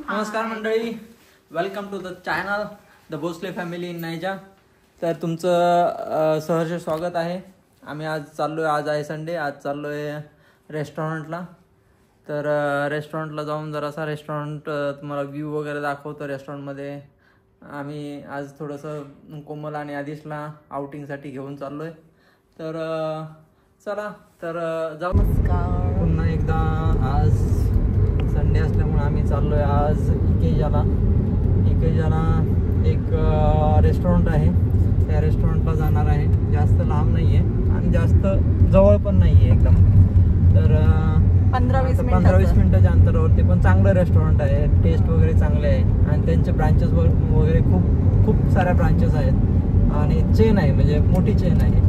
नमस्कार मंडळी, welcome to the channel the Bhosale family in Naija. तर तुमचं सहर्ष स्वागत आहे. आम्ही आज चाललोय, आज आहे संडे, आज चाललोय रेस्टॉरंटला. तर रेस्टॉरंटला जाऊन जरासा रेस्टॉरंट तुम्हाला व्ह्यू वगैरे दाखवतो. रेस्टॉरंटमध्ये आम्ही आज थोडंसं कोमल आणि आदिशला आउटिंगसाठी घेऊन चाललोय. तर चला तर जाऊ. पुन्हा एकदा आज संडे असल्यामुळे आम्ही चाललोय आज इकेजाला एक रेस्टॉरंट आहे. त्या रेस्टॉरंटला जाणार आहे. जास्त लांब नाही आहे आणि जास्त जवळ पण नाही आहे एकदम. तर 15-20 मिनिटाच्या अंतरावरती, पण चांगलं रेस्टॉरंट आहे. टेस्ट वगैरे चांगले आहे आणि त्यांचे ब्रांचेस वगैरे खूप साऱ्या ब्रांचेस आहेत आणि चेन आहे, म्हणजे मोठी चेन आहे.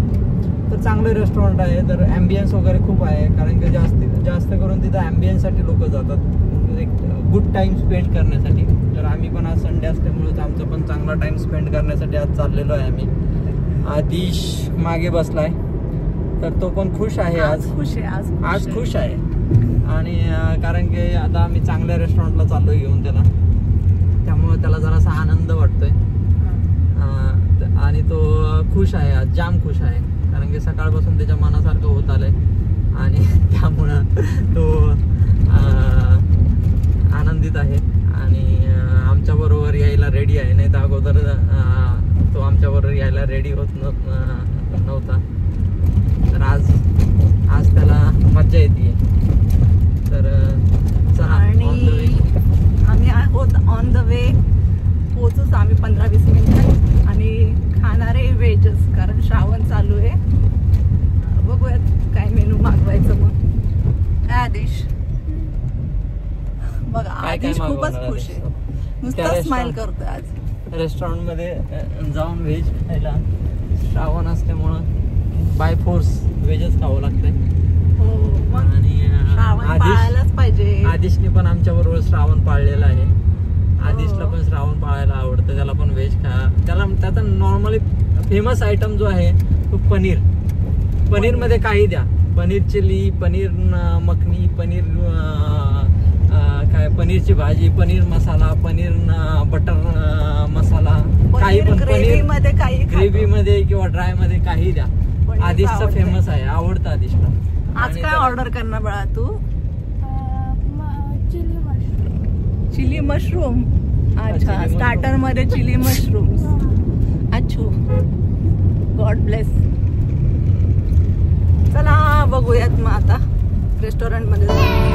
तर चांगलं रेस्टॉरंट आहे. तर ॲम्बियन्स वगैरे खूप आहे, कारण की जास्त करून तिथं ॲम्बियन्ससाठी लोक जातात, एक गुड टाईम स्पेंड करण्यासाठी. तर आम्ही पण आज संडे असल्यामुळे आमचा पण चांगला टाईम स्पेंड करण्यासाठी आज चाललेलो आहे आम्ही. आदिश मागे बसलाय, तर तो पण खुश आहे. आज खुश आहे आणि कारण की आता आम्ही चांगल्या रेस्टॉरंटला चाललोय घेऊन त्याला, त्यामुळे त्याला जरासा आनंद वाटतोय आणि तो खुश आहे. आज जाम खुश आहे, कारण की सकाळपासून त्याच्या मनासारखं होत आलंय आणि त्यामुळं तो आनंदित आहे आणि आमच्याबरोबर यायला रेडी आहे. नाही तर अगोदर तो आमच्याबरोबर यायला रेडी होत नव्हता. तर आज त्याला मज्जा येते. तर चला, आणि आम्ही आहोत ऑन द वे. पोहोचूच आम्ही 15-20 मिनिटात आणि खाणारे व्हेजच, कारण श्रावण चालू आहे. बघूयात काय मेनू मागवायचं. मग आदिश बघा, आदिश खूपच खुश आहे, नुसतं स्माइल करतोय आज. रेस्टॉरंटमध्ये जाऊन व्हेज खायला, श्रावण असल्यामुळं बाय फोर्स व्हेजच खावं लागतंय. हो, आणि पाळायलाच पाहिजे. आदिशने पण आमच्या बरोबर श्रावण पाळलेला आहे. आदिशला पण श्रावण पाळायला आवडतं, त्याला पण व्हेज त्याचा नॉर्मली फेमस आयटम जो आहे तो पनीर मध्ये काही द्या. पनीर चिली, पनीर मखनी, पनीरची भाजी, पनीर मसाला, पनीर बटर मसाला, काही पण पनीर ग्रेव्ही मध्ये किंवा ड्राय मध्ये काही द्या. आदिशचा फेमस आहे, आवडतं आदिशला. आज काय ऑर्डर करणार बाळा तू? Chilli mushroom. अच्छा, स्टार्टर मध्ये चिली मशरूम. अच्छा, गॉड ब्लेस. चला बघूयात मग आता रेस्टॉरंट मध्ये जाऊ.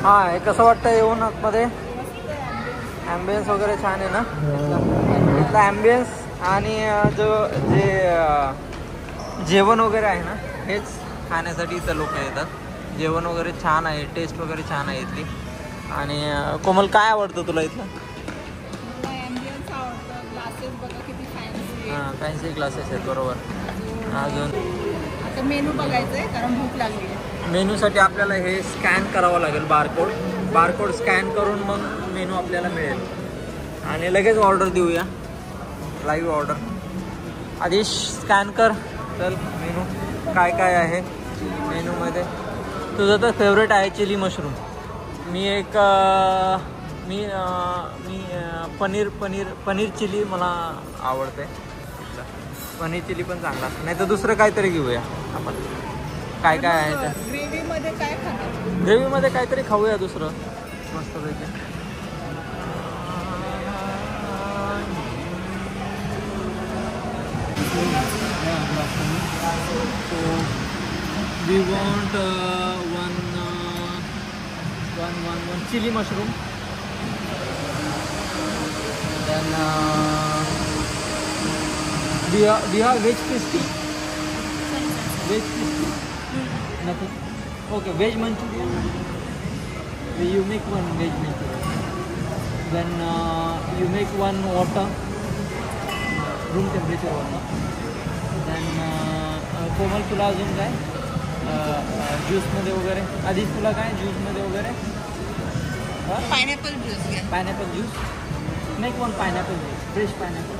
हा, कसं वाटतं येऊन आतमध्ये? ॲम्बियन्स वगैरे छान आहे ना इथला ॲम्बियन्स. आणि जे जेवण वगैरे आहे ना, हेच खाण्यासाठी इथं लोक येतात. जेवण वगैरे छान आहे, टेस्ट वगैरे छान आहे इथली. आणि कोमल, काय आवडतं तुला इथलं? हां, फॅन्सी ग्लासेस आहेत, बरोबर. अजून मेनू बघायचंय, कारण भूक लागली आहे. मेनूसाठी आपल्याला हे स्कॅन करावं लागेल, बारकोड स्कॅन करून मग मेनू आपल्याला मिळेल आणि लगेच ऑर्डर देऊया. Live order. आदिश, स्कॅन कर. चल, मेनू काय काय आहे मेनूमध्ये? तुझं तर फेवरेट आहे चिली मशरूम. मी एक पनीर चिली मला आवडते. पनीर चिली पण चांगला असतं. नाही तर दुसरं काहीतरी घेऊया आपण. काय काय आहे तर ग्रेव्हीमध्ये काय खाणार? ग्रेव्हीमध्ये काहीतरी खाऊया दुसरं मस्तपैकी. We want one chili mushroom. Then do you have veg crispy? Veg crispy? Nothing. Okay, veg Manchurian. You make one veg Manchurian. Then you make one water, room temperature water. Then कोमल तुला अजून काय ज्यूसमध्ये वगैरे? आधीच तुला काय ज्यूसमध्ये वगैरे? Pineapple juice घ्या. Pineapple juice. Make one pineapple juice, fresh pineapple.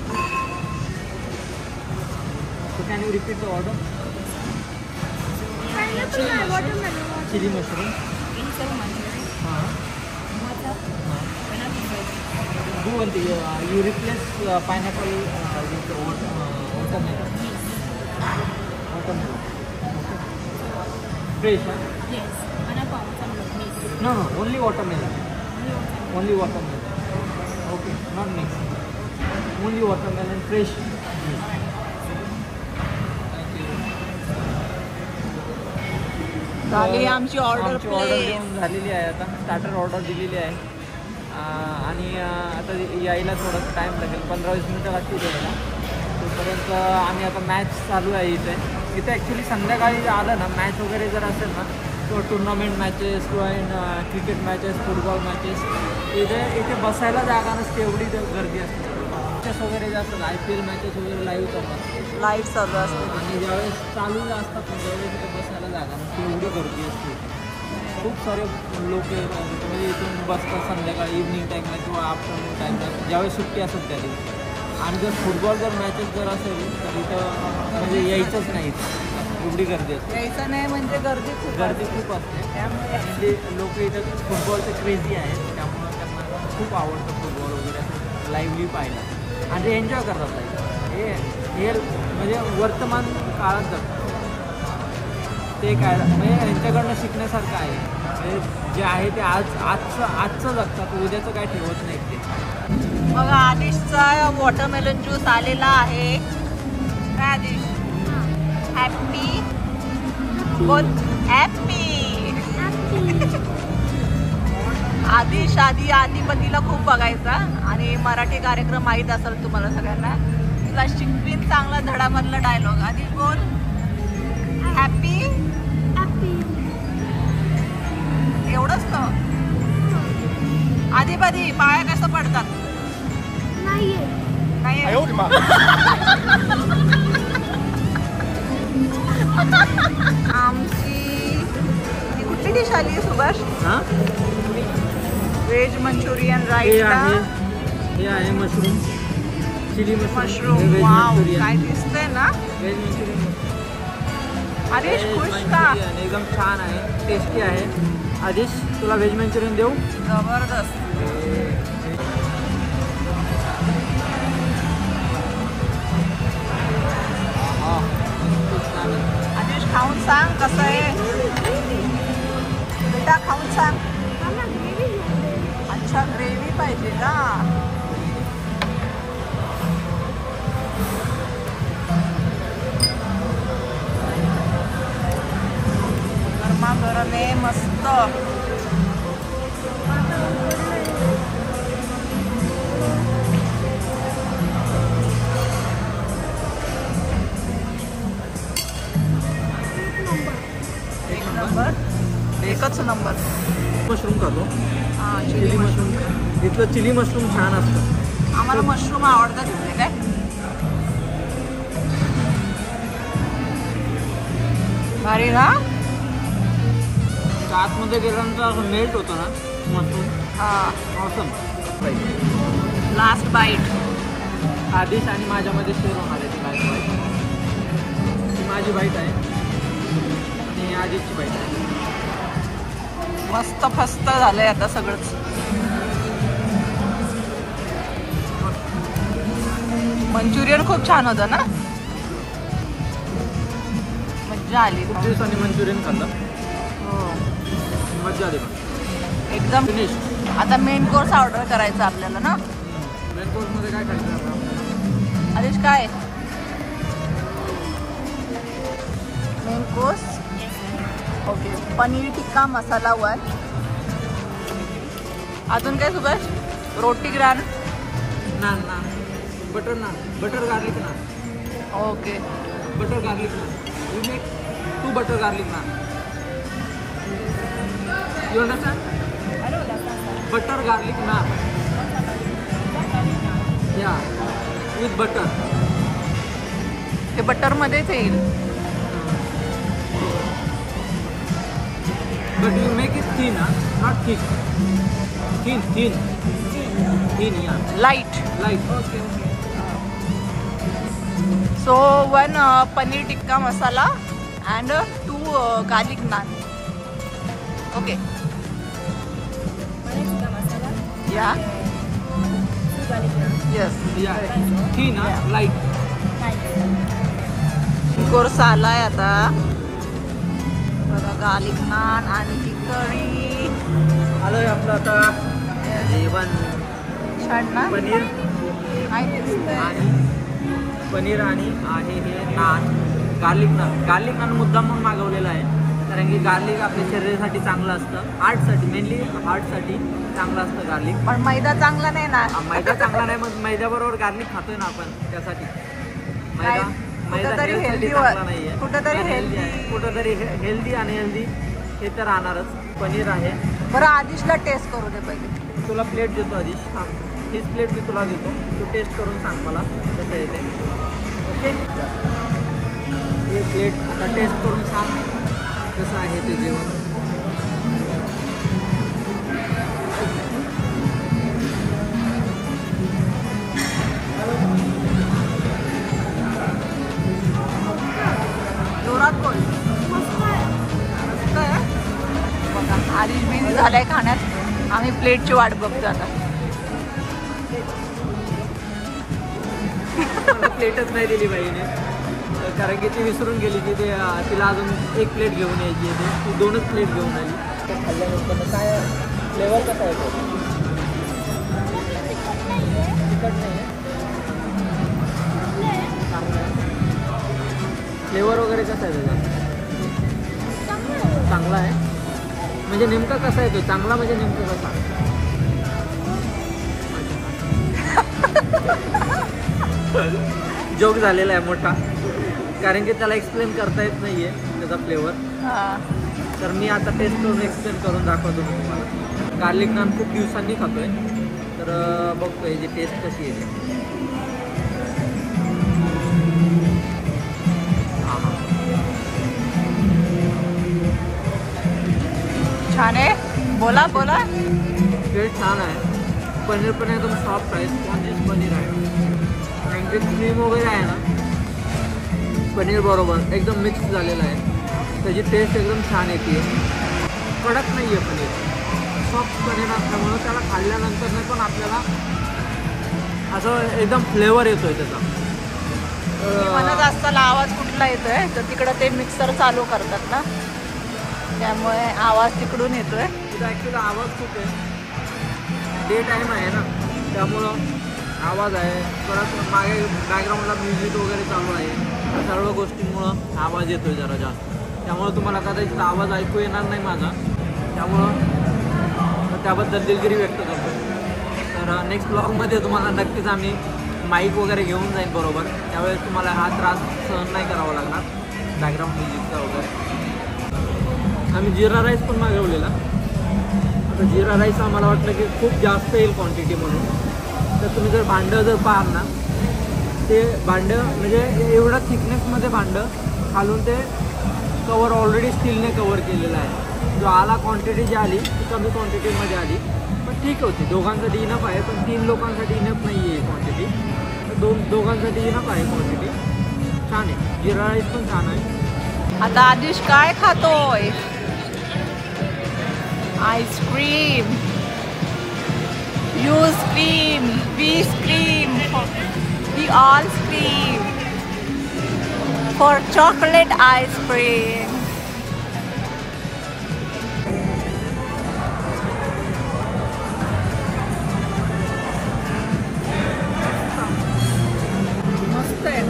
So can you repeat the order? Chili mushroom. Do one thing. You replace pineapple with watermelon. Watermelon. Fresh, huh? Yes, No, only watermelon. Only watermelon. Okay, not mixed. Only watermelon, fresh. झाली आमची order देऊन झालेली आहे. आता starter order दिलेली आहे आणि आता यायला थोडंसं टाईम लागेल. 15-20 मिनटं लागतील यायला. तोपर्यंत आम्ही आता मॅच चालू आहे इथे ॲक्च्युली संध्याकाळी आलं ना मॅच वगैरे जर असेल ना किंवा टुर्नामेंट मॅचेस किंवा क्रिकेट मॅचेस, फुटबॉल मॅचेस इथे बसायला जागा नसते, एवढी गर्दी असते. मॅचेस वगैरे जे असतात IPL मॅचेस वगैरे लाईव्ह चालतात. लाईव्ह चालू असते आणि ज्यावेळेस चालू असतात त्यावेळेस इथे बसायला जागा नसते, एवढी गर्दी असते. खूप सारे लोक म्हणजे इथून बसतात संध्याकाळी इव्हनिंग टाईमला किंवा आफ्टरनून टाईमला ज्यावेळेस सुट्टी असेल त्या दिवशी. आणि जर फुटबॉल मॅचेस जर असेल तर इथं म्हणजे यायचंच नाही, एवढी गर्दी असते. यायचं नाही म्हणजे गर्दी खूप असते. त्यामुळे म्हणजे लोक इथं फुटबॉलचे क्रेझी आहेत, त्यामुळं त्यांना खूप आवडतं फुटबॉल वगैरे लाईव्हली पाहायला आणि ते एन्जॉय करतात लाईव्ह. हे म्हणजे वर्तमान काळात जगतात ते. काय म्हणजे यांच्याकडनं शिकण्यासारखं आहे. म्हणजे जे आहे ते आजचं जगतात, उद्याचं काय ठेवत नाही ते. बघा आदिशचा वॉटरमेलन ज्यूस आलेला आहे. काय आदिश? हॅपी बोल. हॅपी. आदिश आदिपतीला खूप बघायचा आणि मराठी कार्यक्रम माहीत असेल तुम्हाला सगळ्यांना. तिला शिकवीन चांगला धडामधला डायलॉग. आदिश बोल. हॅपी. एवढंच ना. आदिपती पाया कसं पडतात? नाही. आमची कुठली डिश आली सुभाष? Veg Manchurian rice. हे आहे मशरूम, चिली मशरूम. वाव, काय दिसतंय ना. Veg Manchurian. आदिश खुश का? एकदम छान आहे, टेस्टी आहे. आदिश तुला व्हेज मंचुरियन देऊ? जबरदस्त. आदिश खाऊन सांग कसं आहे. बेटा खाऊन सांग. अच्छा, ग्रेव्ही पाहिजे का? गरमागरम आहे मस्त. एकच नंबर. मशरूम खातो. हां, चिली मशरूम. इथलं चिली मशरूम छान असतं. आम्हाला मशरूम आवडतात इथे. काय भारी ना. आतमध्ये गेल्यानंतर असं मेल्ट होतं ना मशरूम. हां, ऑसम. Last bite. आदिश आणि माझ्यामध्ये शेअर होणार आहे ती लास्ट बाईट. ती माझी बाईट आहे आणि आदिशची बाईट आहे. मस्त फस्त झालंय आता सगळंच. मंचुरियन खूप छान होतं ना, मज्जा आली. खूप दिवसांनी मंचुरियन खाल्लं. हो मज्जा आली एकदम. फिनिश. आता मेन कोर्स ऑर्डर करायचा आपल्याला ना. मेन कोर्स मध्ये काय खायचं आदेश? काय main course? Okay, paneer tikka masala 1. अजून काय सुभाष? रोटी ग्रान, naan, naan, butter naan, butter garlic naan. Okay, butter garlic naan. You make 2 butter garlic naan. You understand? Butter garlic naan. Yeah with butter. ते बटर मध्येच येईल. But you make it thin, not thick. Thin, yeah. Light. Light. Okay. So 1 paneer tikka masala and 2 garlic naan. Okay. Yeah yes. Yeah. Thin, light. Course आलाय आता. बघा, garlic naan आणि कढी. आलोय आपलं आता जेवण. छान ना. पनीर आणि पनीर आणि आहे हे नान, गार्लिक नान. गार्लिक नान मुद्दाम म्हणून मागवलेला आहे, कारण की गार्लिक आपल्या शरीरासाठी चांगलं असतं. हार्टसाठी, मेनली हार्टसाठी चांगलं असतं गार्लिक. पण मैदा चांगला नाही ना. मैदा चांगला नाही, मग मैद्याबरोबर गार्लिक खातोय ना आपण, त्यासाठी. मैदा कुठेतरी हेल्दी, चांगला नाहीये. कुठेतरी हेल्दी आहे, कुठेतरी हेल्दी आणि हेल्दी हे तर राहणारच. पनीर आहे. बरं, आदिशला टेस्ट करू दे पहिले. तुला प्लेट देतो आदिश. हां, हीच प्लेट मी तुला देतो. तू टेस्ट करून सांग मला कसं येते. ओके, हे प्लेट आता टेस्ट करून सांग कसं आहे ते जेवण. जोरात बोल. बघा, आदिश बिझी झालाय खाण्यात. आम्ही प्लेटची वाट बघतो आता. मला प्लेटच नाही दिली बाईने, कारण की ती विसरून गेली की ते तिला अजून 1 प्लेट घेऊन यायची आहे. ती 2च प्लेट घेऊन आली. ते खाल्ल्यानंतर काय फ्लेवर कसा आहे? तिखट नाही आहे. फ्लेवर वगैरे कसा आहे त्याचा? चांगला आहे. म्हणजे नेमका कसा आहे तो? चांगला म्हणजे नेमकं कसा? जोक झालेला आहे मोठा, कारण की त्याला एक्सप्लेन करता येत नाहीये त्याचा फ्लेवर. तर मी आता टेस्ट करून एक्सप्लेन करून दाखवतो तुम्हाला. गार्लिक नान खूप दिवसांनी खातोय, तर बघतो याची टेस्ट कशी येते. छान आहे. बोला बोला. टेस्ट छान आहे. पनीर पण एकदम सॉफ्ट आहे, स्पॉन्जिस पनीर आहे. आणि ते क्रीम वगैरे आहे ना पनीर बरोबर एकदम मिक्स झालेलं आहे. त्याची टेस्ट एकदम छान येते. कडक नाही आहे पनीर, सॉफ्ट पनीर असल्यामुळं त्याला खाल्ल्यानंतर पण आपल्याला असं एकदम फ्लेवर येतो आहे त्याचा. म्हणत असताना आवाज कुठला येतोय? तर तिकडं ते मिक्सर चालू करतात ना, त्यामुळे आवाज तिकडून येतोय. तिथं ॲक्च्युली आवाज खूप आहे. डे टाईम आहे ना, त्यामुळं आवाज आहे. परत मागे बॅकग्राऊंडला म्युझिक वगैरे चालू आहे. त्या सर्व गोष्टींमुळं आवाज येतोय जरा जास्त. त्यामुळं तुम्हाला कदाचित आवाज ऐकू येणार नाही माझा, त्यामुळं त्याबद्दल दिलगिरी व्यक्त करतो. तर नेक्स्ट ब्लॉगमध्ये तुम्हाला नक्कीच आम्ही माईक वगैरे घेऊन जाईल बरोबर. त्यावेळेस तुम्हाला हा त्रास सहन नाही करावा लागणार बॅकग्राऊंड म्युझिकचा वगैरे. आम्ही जिरा राईस पण मागवलेला. आता जिरा राईस आम्हाला वाटलं की खूप जास्त येईल क्वांटिटी म्हणून. तर तुम्ही जर भांडं जर पाहाल ना, ते भांडं म्हणजे एवढा थिकनेसमध्ये भांडं, खालून ते कवर ऑलरेडी स्टीलने कवर केलेलं आहे. जो आला क्वांटिटी जी आली ती कमी क्वांटिटीमध्ये आली, पण ठीक होती. दोघांसाठी इनफ आहे, पण 3 लोकांसाठी इनफ नाही आहे क्वांटिटी. तर दोघांसाठी इनफ आहे क्वांटिटी. छान आहे. जिरा राईस पण छान आहे. आता आदिश काय खातोय? ice cream. You scream, we scream, we all scream for chocolate ice cream. मस्त आहे.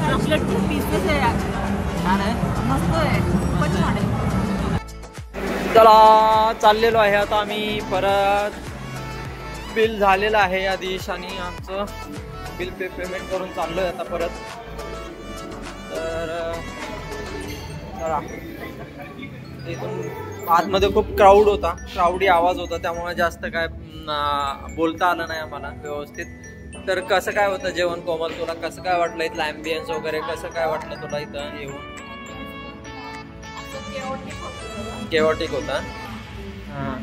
चॉकलेट खूप पीसेस आहे यार. छान आहे. मस्त आहे. खूपच छान आहे. चला चाललेलो आहे आता आम्ही परत. बिल झालेलं आहे आधीश आणि आमचं बिल पेमेंट करून चाललोय आता परत. तर चला इथून आतमध्ये खूप क्राऊड होता, क्राऊडी आवाज होता, त्यामुळे जास्त काय बोलता आलं नाही आम्हाला व्यवस्थित. तर कसं काय होतं जेवण कोमल, तुला कसं काय वाटलं इथलं ॲम्बियन्स वगैरे, कसं काय वाटलं तुला इथं येऊन? केओटिक होता. हां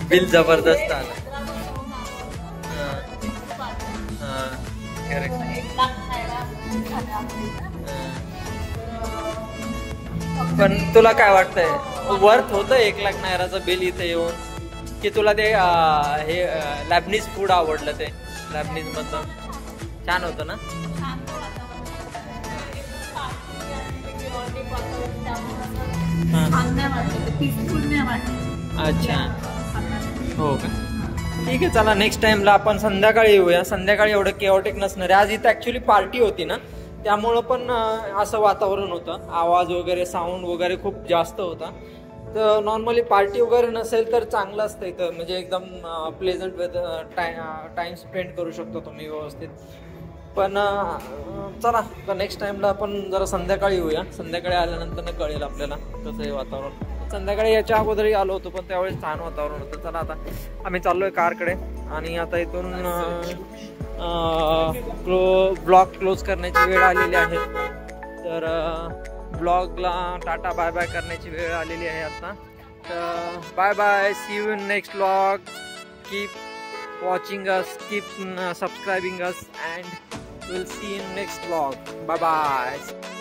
बिल जबरदस्त आलं. पण तुला काय वाटतंय, वर्थ होतं 1 लाख नायराचं बिल इथे येऊन, की तुला ते हे लॅबनीज फूड आवडलं? ते लॅबनीज मधलं छान होतं ना? अच्छा हो का, ठीक आहे. चला नेक्स्ट टाइमला आपण संध्याकाळी येऊया. संध्याकाळी एवढं केओटिक नसणार आहे. आज इथं ऍक्च्युली पार्टी होती ना, त्यामुळं पण असं वातावरण होतं, आवाज वगैरे साऊंड वगैरे खूप जास्त होता. तर नॉर्मली पार्टी वगैरे नसेल तर चांगलं असतं इथं, म्हणजे एकदम प्लेझंट वेदर, टाइम स्पेंड करू शकतो तुम्ही व्यवस्थित. पण चला तर नेक्स्ट टाइमला आपण जरा संध्याकाळी येऊया. संध्याकाळी आल्यानंतर कळेल आपल्याला कसं आहे वातावरण. संध्याकाळी याच्या अगोदरही आलो होतो पण त्यावेळेस छान वातावरण होतं. चला आता आम्ही चाललोय कारकडे आणि आता इथून ब्लॉग क्लोज करण्याची वेळ आलेली आहे. तर ब्लॉगला टाटा बाय बाय करण्याची वेळ आलेली आहे आता. तर bye bye, see you in next blog. Keep watching us, keep subscribing us, and we'll see you in next vlog. Bye bye.